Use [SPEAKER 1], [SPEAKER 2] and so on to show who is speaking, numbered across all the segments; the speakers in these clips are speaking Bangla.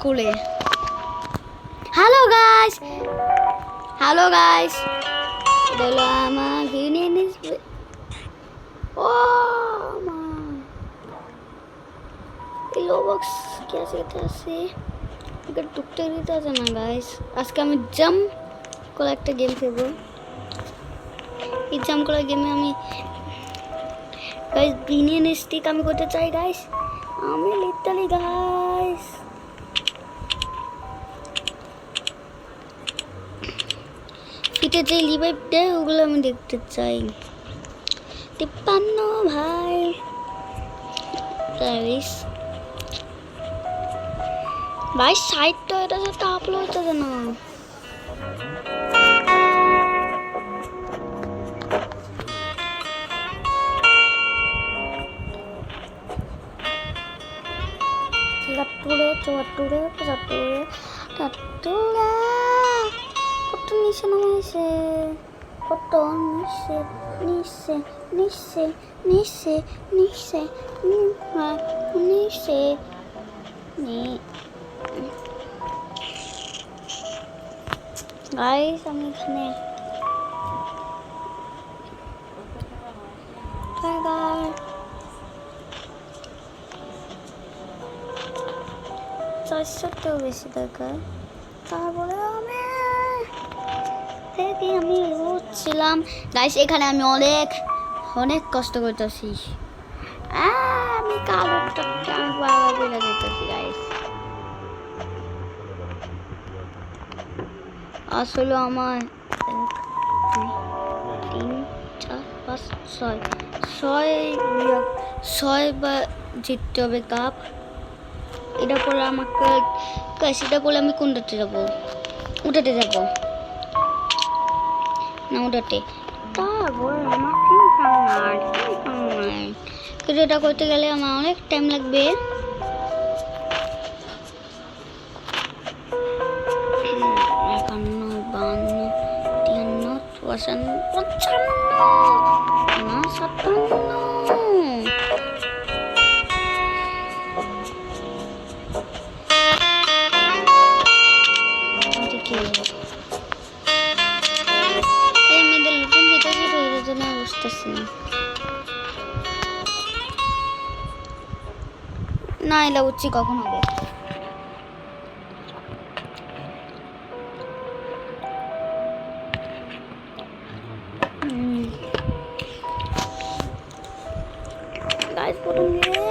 [SPEAKER 1] স্কুলে। হ্যালো গাইস, এটা হলো আমার ইউনিয়ন। ও মা, এই লোবক্স কি আছে? এটা আছে, এটা টুকটাক দিতে আছে না গাইস। আজকে আমি জাম্প করে একটা গেম খেলবো। এই জাম্প করার গেমে আমি গাইস গ্রিনিয়ন স্টিক আমি করতে চাই গাইস। আমি লিটারালি গাইস ফিটে যে রিভাইভ দেয় ওগুলো আমি দেখতে চাই। 53 ভাই গাইস, ভাই সাইটটা এটা সাথে আপলোড হচ্ছে না। কত নিচে নামাইছে, কত নিচে নিচে নিচে নিচে নিচে নিচে গাইস আমি এখানে চারশোটাও বেশি দরকার। তারপরে আমি উঠছিলাম গাইস। এখানে আমি অনেক কষ্ট করতেছি। আমি কালোটা আমি বাবা বলে যেতেছি গাইস। আসলে আমার 1 2 3 4 5 6 বার জিততে হবে কাপ। এটা করলে আমাকে সেটা করলে আমি কোনটাতে যাবো? ওটাতে যাব না, ওটাতে। তারপর আমাকে কিন্তু এটা করতে গেলে আমার অনেক টাইম লাগবে। 51 52 53 54 55 না 57। এই মেয়েদের লুটন ভিতরে এর জন্য বুঝতেছি না এলা উচ্চি কখন হবে। গাইস প্রথম দিয়ে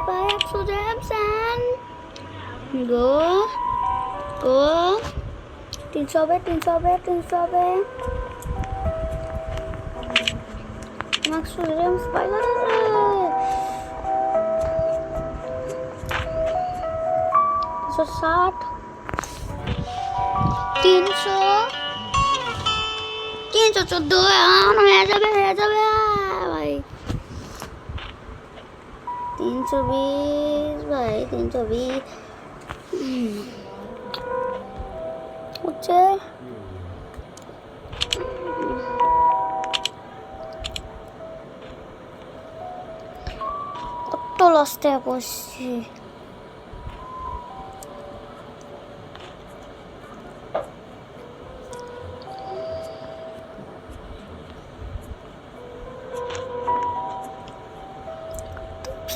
[SPEAKER 1] 100 জেমস গো 300 হবে 300 হবে। মাক্স জেমস পাইলা 160 300 314 হয়ে যাবে ভাই। 320 ভাই 320 হচ্ছে। কত লসতে বসছি।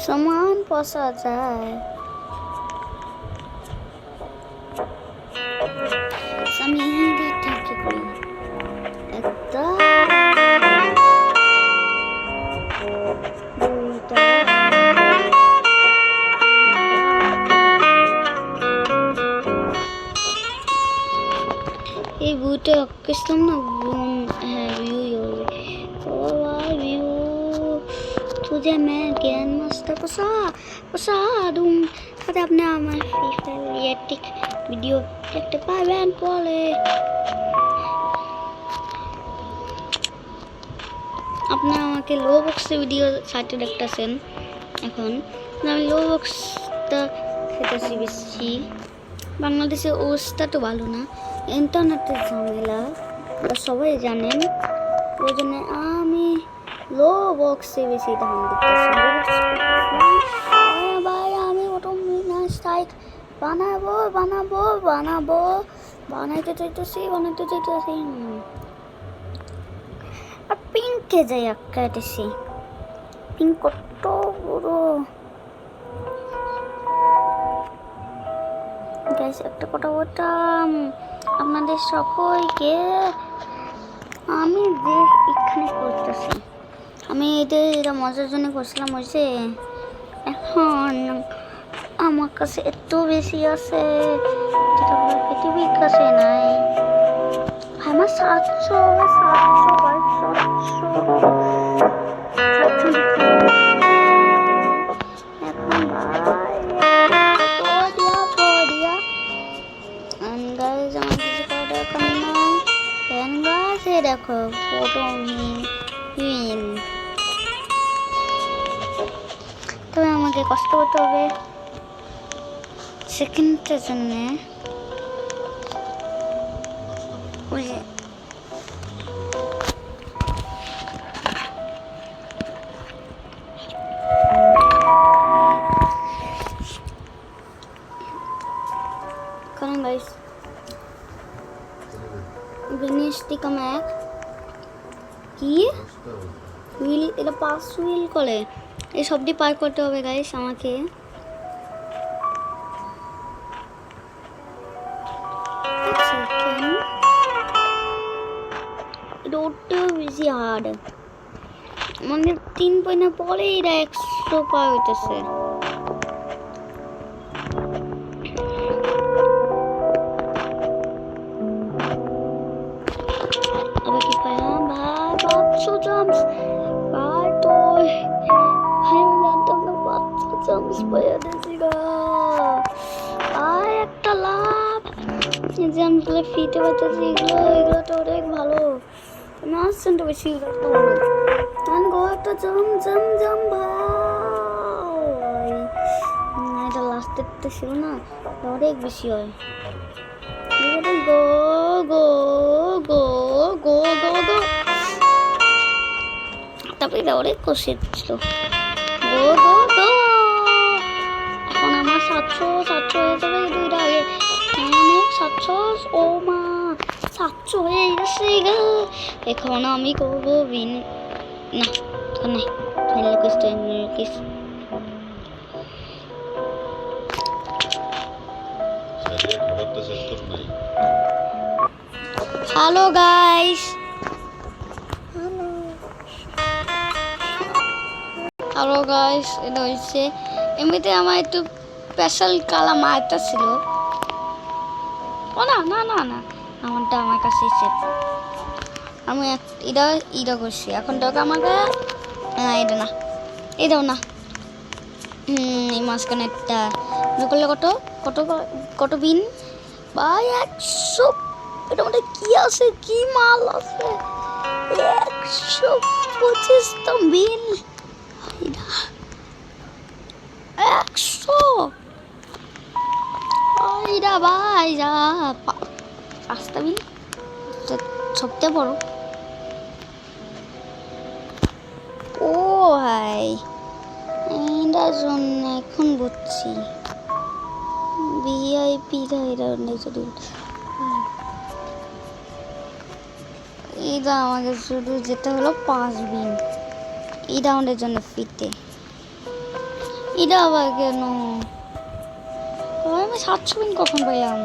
[SPEAKER 1] সামান পয়সা যায় আমি ঠিক করি একটা এই বুটে অকেসলাম না হ্যাঁ ভিউ तुझे मैं ज्ञान मास्टर पसा दूँ সাথে আপনি আমার ফ্রি ফায়ার রিয়েক্টিক ভিডিও দেখতে পাবেন। বলে আপনারা আমাকে লো বক্সে ভিডিও সাথে দেখতেছেন। এখন আমি লো বক্সটা খেতেছি বেশি। বাংলাদেশের অবস্থা তো ভালো না, ইন্টারনেটের ঝামেলা সবাই জানেন। ওই জন্য আমি লো বক্সে বেশি দাম দিতেছি। ভাই আমি প্রথম স্ট্রাইক বানাবো বানাবো বানাবো বানাইতে চাইতেছি আর পিঙ্কে যাই কাটেছি পিঙ্ক কত বড় গাইস একটা কথা বলতাম আপনাদের সকলকে আমি যে এখানে করতেছি আমি এটা মজার জন্য করছিলাম হয়েছে এখন আমার কাছে এত বেশি আছে যেটা পৃথিবীর কাছে নাই আমার 700 দেখো ফটো তবে আমাকে কষ্ট করতে হবে সেকেন্ডের জন্য ওই কারণ গাইস বিনিশটি কামাক কি হুইল এটা 5 হুইল করে এই সবটি পার করতে হবে গাইস আমাকে এটা বেশি হার্ড মানে 3 পয়েন্ট পরে এটা 100 পার হইতেছে আবার কি পাইলাম ভাই 500 জাম্পস ভাই তো ভাই আমি জানতাম না 500 জাম্পস পাইয়া দিয়েছি গা ভাই একটা লাভ এই জাম্পগুলো ফিতে পাইতেছি এগুলো তো অনেক ভালো আমি আসছেন তো বেশি করতে হবে আমি একটা জাম ভাই এটা লাস্টেরটা ছিল না অনেক বেশি হয় গো গো গো গো গো গো তারপরে এটা অনেক কষে ছিল গো গো গো এখন আমার 700 হয়ে যাবে দুইটা আগে অনেক 700 ও মা 700 হয়ে গেছে গো এখন আমি করবো বিন না নাই হ্যালো গাইস এটা হচ্ছে এমনিতে আমার একটু স্পেশাল কালা মারটা ছিল ও না না না না আমারটা আমার কাছে আমি এটা করছি এখন তোকে আমাকে এটা না এটাও না এই মাঝখানে একটা করলে কত বিন ভাই 100 এটার মধ্যে কি আছে কি মাল আছে 125টা বিন 100 ভাই যা 5টা বিন সবচেয়ে বড় ও ভাই এটার জন্য এখন বুঝছি ভিআইপি এটা আমাকে শুধু যেতে হলো 5 বিন এই রাউন্ডের জন্য ফিতে এটা আবার কেন আমি 700 বিন কখন পাইলাম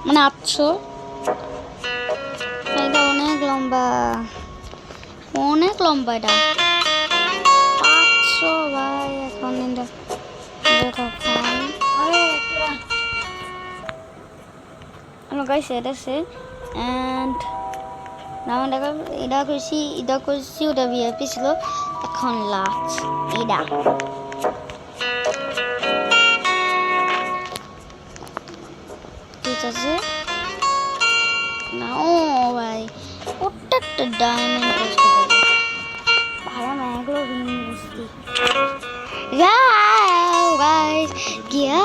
[SPEAKER 1] মানে 800 এটা অনেক লম্বা এটা 500 ভাই এখন হ্যালো গাইস এটা আছে এন্ড নাম দেখা এটা করছি ওটা ভিআইপি ছিল এখন লাস্ট এটা ঠিক আছে না ও ভাই প্রত্যেকটা ডায়মন্ড ভাড়া ম্যাগুলো ভিন্ন বসতি গাইস গিয়া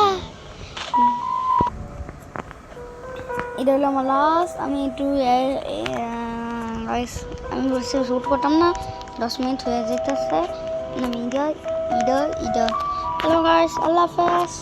[SPEAKER 1] এটা হলো আমার লাস্ট আমি একটু আমি বলছি শ্যুট করতাম না 10 মিনিট হয়ে যেতেছে আমি ইদা হ্যালো গাইস আল্লাহ হাফেজ।